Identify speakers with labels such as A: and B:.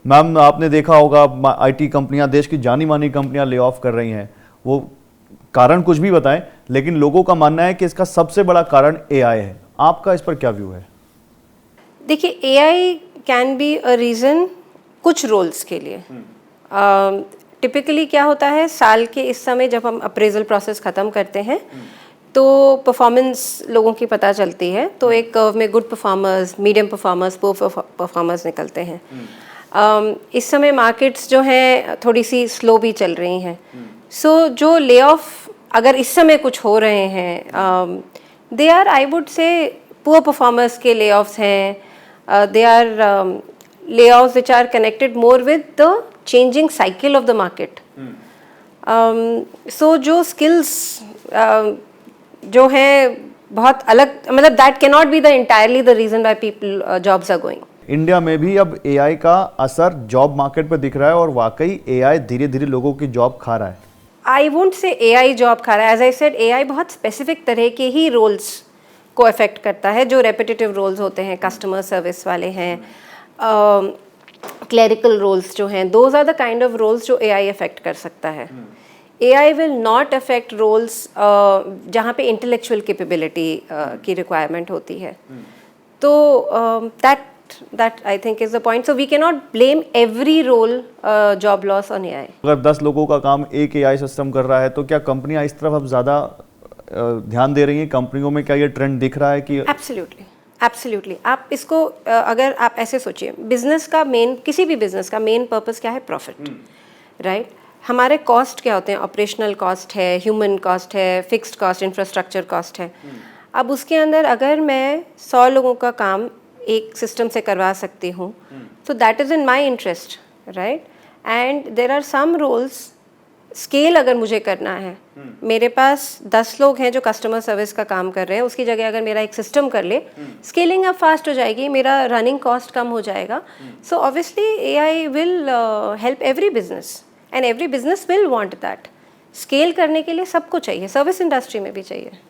A: Ma'am आपने देखा होगा आईटी कंपनियां, देश की जानी मानी कंपनियां ले ऑफ कर रही हैं, वो कारण कुछ भी बताएं, लेकिन लोगों का मानना है कि इसका सबसे बड़ा कारण एआई है। आपका इस पर क्या व्यू है?
B: देखिए, AI can be a reason कुछ रोल्स के लिए। टिपिकली क्या होता है, साल के इस समय जब हम अप्रेजल प्रोसेस ख़त्म करते हैं तो परफॉर्मेंस लोगों की पता चलती है, तो एक कर्व में good performers, medium performers, poor performers निकलते हैं। इस समय मार्केट्स जो हैं थोड़ी सी स्लो भी चल रही हैं। सो जो ले ऑफ अगर इस समय कुछ हो रहे हैं, they are, I would say, poor performers के ले ऑफ्स हैं। They are layoffs which are connected more with the changing cycle of the market. So जो स्किल्स जो है बहुत अलग, मतलब that can not be the entirely the reason why people jobs are going.
A: India में भी अब AI का असर जॉब मार्केट पर दिख रहा है और वाकई एआई धीरे धीरे लोगों की जॉब खा रहा है।
B: I won't say AI job खा रहा है, एज आई सेड एआई बहुत स्पेसिफिक तरह के ही रोल्स को अफेक्ट करता है, जो रेपिटेटिव रोल्स होते हैं, कस्टमर सर्विस वाले हैं, क्लरिकल रोल्स जो हैं, those are the kind of roles जो एआई अफेक्ट कर सकता है। AI will not affect roles जहाँ पे इंटेलेक्चुअल कैपेबिलिटी की रिक्वायरमेंट होती है। तो that I think is the point. So we cannot blame every role job loss on AI.
A: अगर 10 लोगों का काम एक एआई सिस्टम कर रहा है तो क्या कंपनियां इस तरफ अब ज़्यादा ध्यान दे रही हैं? कंपनियों में क्या ये ट्रेंड दिख रहा है कि?
B: Absolutely, absolutely. आप इसको अगर आप ऐसे सोचिए, बिजनेस का मेन, किसी भी बिजनेस का मेन पर्पस क्या है? Profit, right? हमारे कॉस्ट क्या होते हैं? ऑपरेशनल कॉस्ट है, ह्यूमन कॉस्ट है, फिक्स्ड कॉस्ट, इंफ्रास्ट्रक्चर कॉस्ट है। अब उसके अंदर अगर मैं 100 लोगों का काम एक सिस्टम से करवा सकती हूँ, तो that is in my interest, right? And there are some roles, scale अगर मुझे करना है, मेरे पास 10 लोग हैं जो कस्टमर सर्विस का काम कर रहे हैं, उसकी जगह अगर मेरा एक सिस्टम कर ले, स्केलिंग अब फास्ट हो जाएगी, मेरा रनिंग कॉस्ट कम हो जाएगा। So obviously AI will help every business and every business will want that. Scale करने के लिए सबको चाहिए, सर्विस इंडस्ट्री में भी चाहिए।